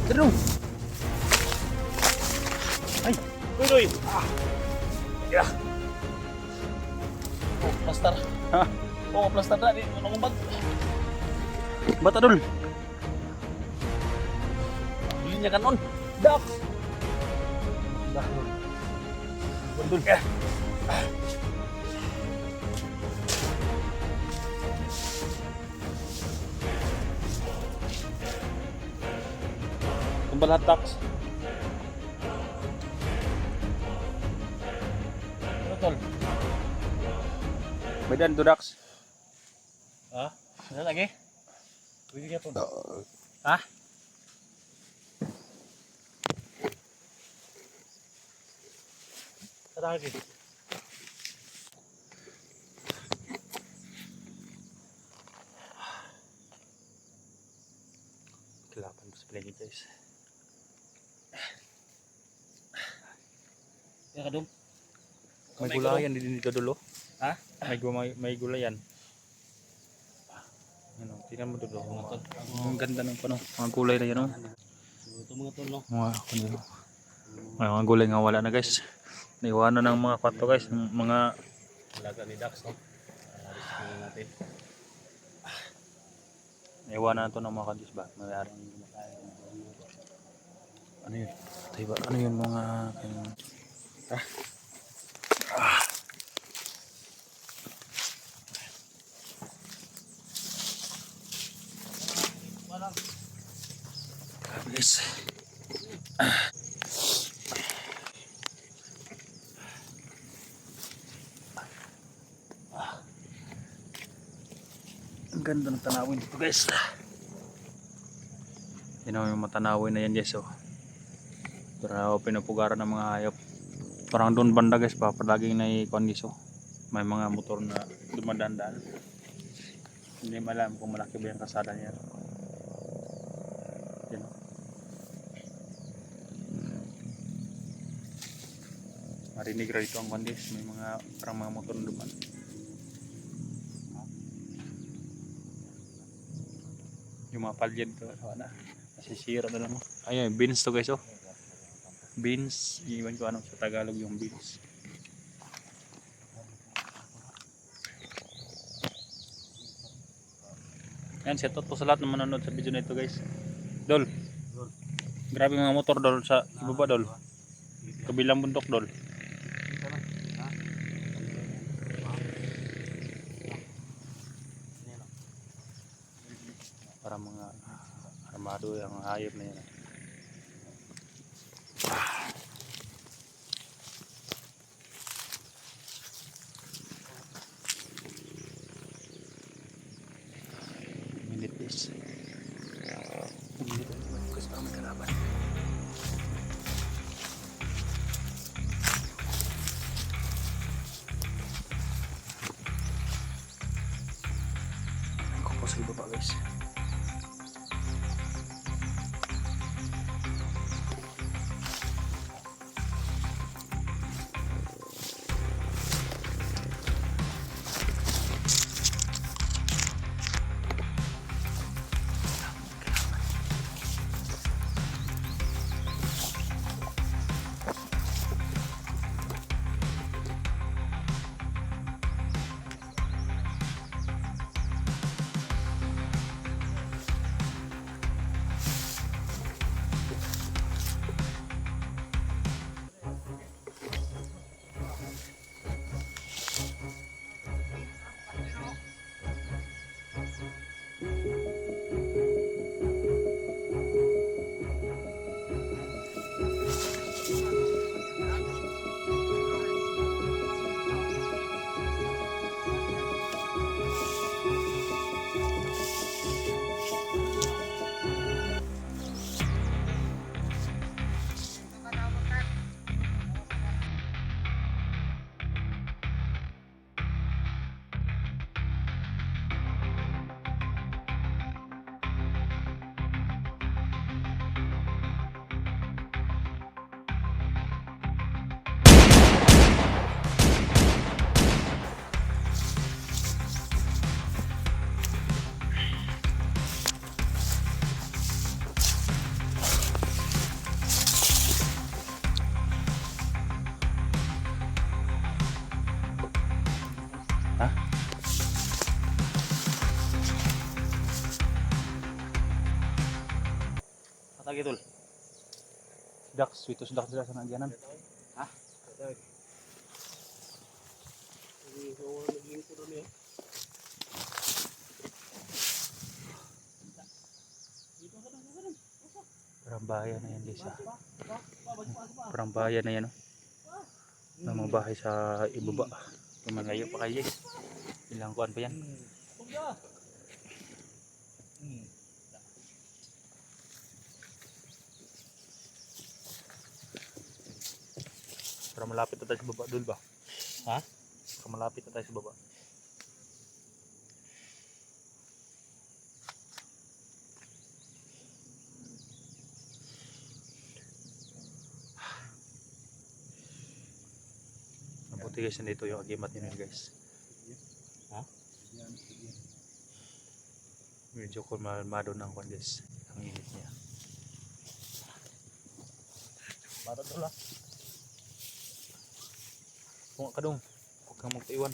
Dito. Ay, uy. Ya. Oh, plaster. Ha? Oh, plaster na di ano bag. Bata dul. Linya kanon. Dak. Dak. Bundul ka. Tumbal hatax. Betul. Medan Dudax. Ah, ada lagi? Bili ka po. Ah? Ada lagi. Kelapan sa paligid guys. Ya kadum. May gulayan dito dulo. Ha? May gulayan. Ano, tingnan mo dulo. Ang ganda ng mga gulay na yan oh. Ito mga tol no. May mga gulay nga wala na guys. Naiwanan ng mga kwato guys, ng mga Alaga ni Dax no. Alis natin. naiwanan na to ng mga kadis ba? Mayroong kumakain. Ano yun? Diba? Ano yun mga guys. Ang ganda ng tanawin dito guys. Yan yung matanawin na yan guys oh. Pero pinupugaran ng mga hayop. Parang doon banda guys pa, palaging naikondis oh. May mga motor na dumadaan-daan. Hindi malam kung malaki ba yung kasada niya. Yan oh. Marinig rito ang kondis, may mga parang mga motor na duman. Yung mga palyad to, na nasisira na lang. Ayun, beans to guys oh. Beans, iwan ko ano sa Tagalog yung beans. Yan, set out po sa lahat ng manonood sa video na ito guys. Dol. Grabe mga motor dol sa ibaba dol. Kabilang bundok dol. Para mga armado yung hayop na yan. Minute please. Minute please para may kalaban. Ang kuko sa ibaba guys. Atagi tol. Ducks, sweetos ducks dila sa nagyanan. Ha? Hindi ko naging ko doon eh. Parang bayan na yan guys. Parang bayan na yan. Oh. May mga bahay sa ibaba. Malayo pa kayo guys. Ilang kuan pa yan. Parang malapit na tayo sa baba dul ba? Ha? Parang malapit na tayo sa baba. Mabuti guys, nandito yung agimat nyo guys. Ha? Medyo kulmado ng kwan guys. Ang init niya. Bata doon lang. Kung ka dong, huwag kang magpaiwan.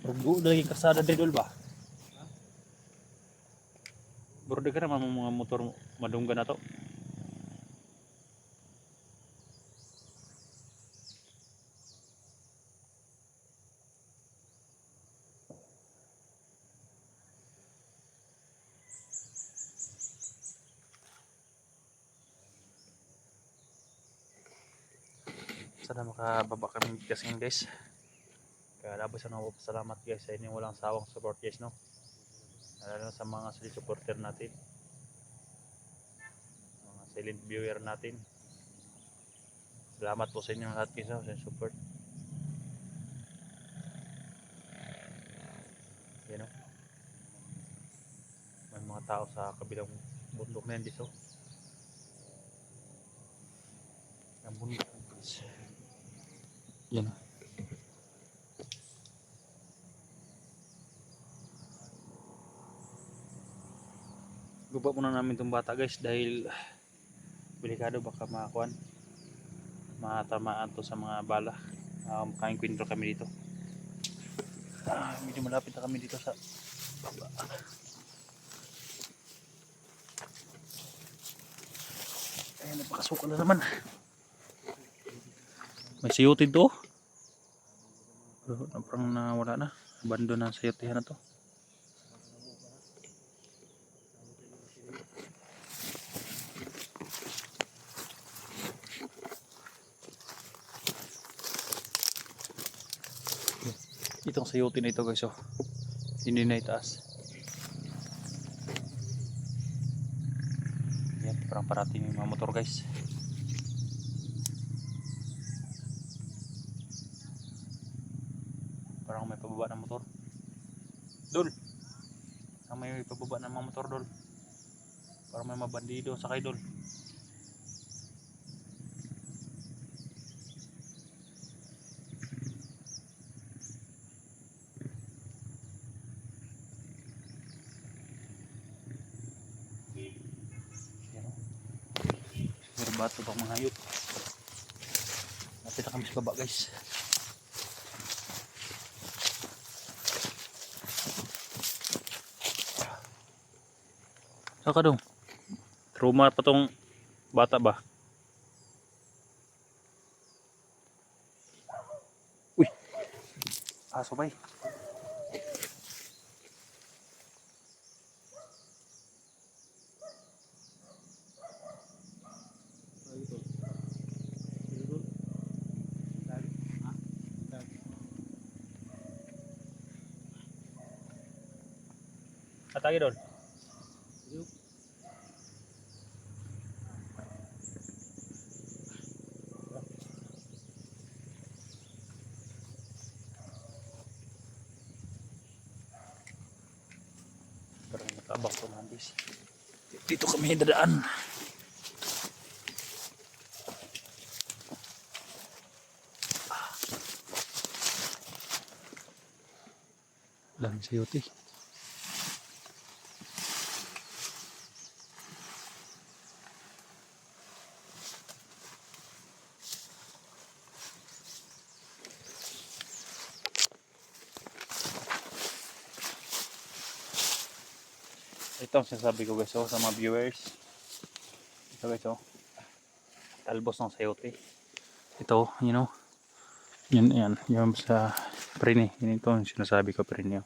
Rugo lagi kasada didol ba? Burde ka naman mga motor madunggan na to. Sana makababa kami kasi guys. Kaya labas na salamat guys sa inyong walang sawang support guys no. Lalo sa mga solid supporter natin. Mga silent viewer natin. Salamat po sa inyong lahat guys sa support. Yan o. May mga tao sa kabilang bundok na yan guys o. Ang bundok guys. Yan o. Guba muna namin itong bata guys dahil delikado baka makakuan matamaan to sa mga bala. Makain kwentro kami dito. Medyo malapit na kami dito sa baba. Ayan, napakasuka na naman. May sayutid to. Pero parang nawala na. Bando na sayutihan na to. Itong sayuti na ito guys oh. Hindi na itaas. Yan, parang parating yung mga motor guys. Parang may pababa ng motor. Dol! Parang may pababa ng mga motor dol. Parang may mabandido sakay dol. Bato pang mga hayop. Napit na kami sa baba guys. Saka dong. Trauma pa tong bata ba? Uy. Aso bay. Atagi doon. bato na guys. Dito kami dadaan. Daming sayote. Ito ang sinasabi ko guys, sa mga viewers. Ito guys, talbos ng sayote. Ito, yan, yung sa prene. Yun ito ang sinasabi ko, prene.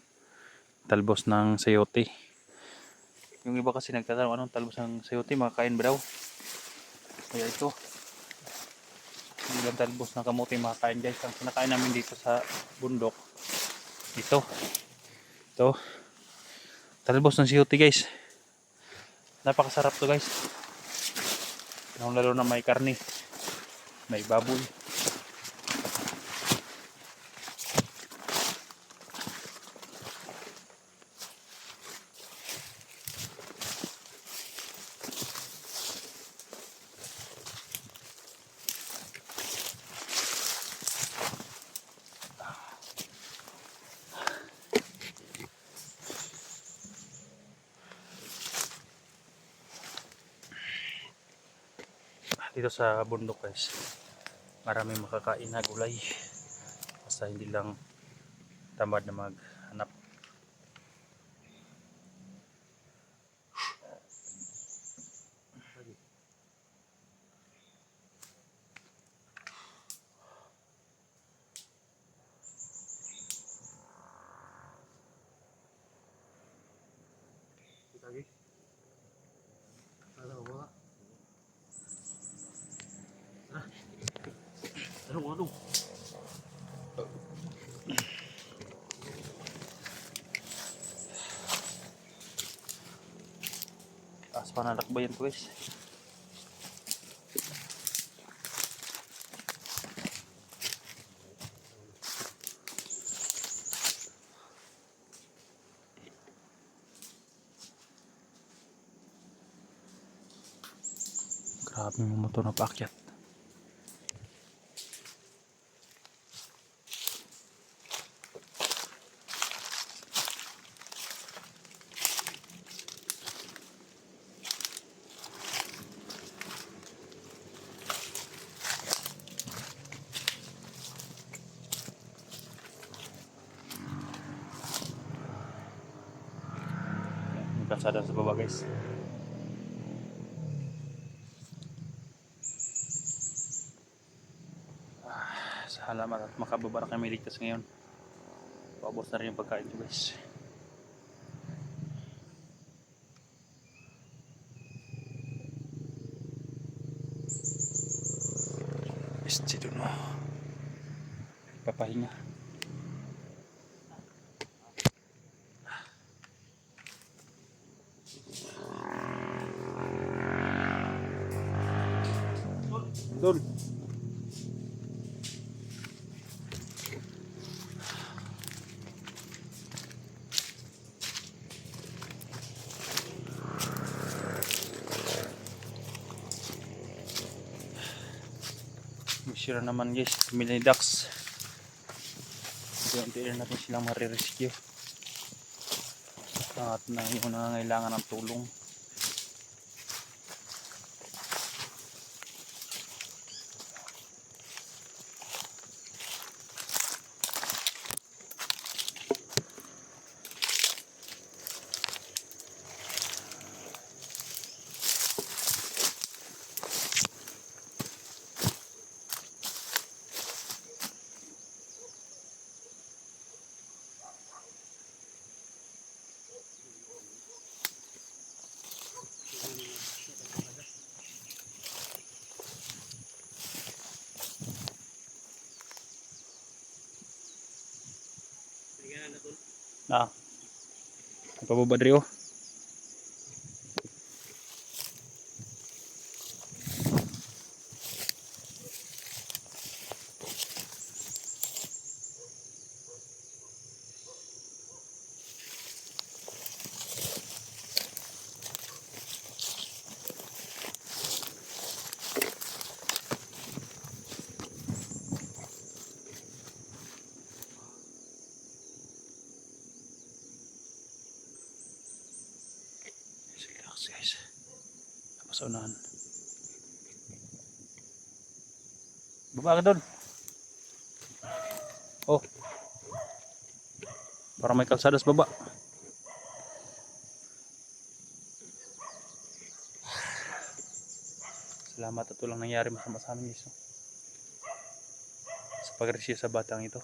Talbos ng sayote. Yung iba kasi nagtatanong, anong talbos ng sayote? Makakain ba daw? Kaya ito, yung ilang talbos ng kamote makakain guys. Ang sinakain namin dito sa bundok, ito, talbos ng sayote guys. Napakasarap to guys. Lalo na may karne, may baboy. Dito sa bundok guys, maraming makakain na gulay, basta hindi lang tamad na maghanap. Ano? Taas pa na lakbayan ko guys. Grabe yung motor na paakyat. Yung kalsada sa baba guys. Salamat at makababa na kami ligtas ngayon. Paubos na rin yung pagkain ko guys. Dito no. Papahinga. Dol. Sure naman guys, mini ducks. Unti rin natin silang marirescue at na yung nangangailangan ng tulong. Ah. Pababa diri oh. guys. Tapos unahan. Baba ka doon. Oh. Para may kalsada sa baba. Salamat at walang nangyari masama sa amin guys. Sa pag-rescue sa batang ito.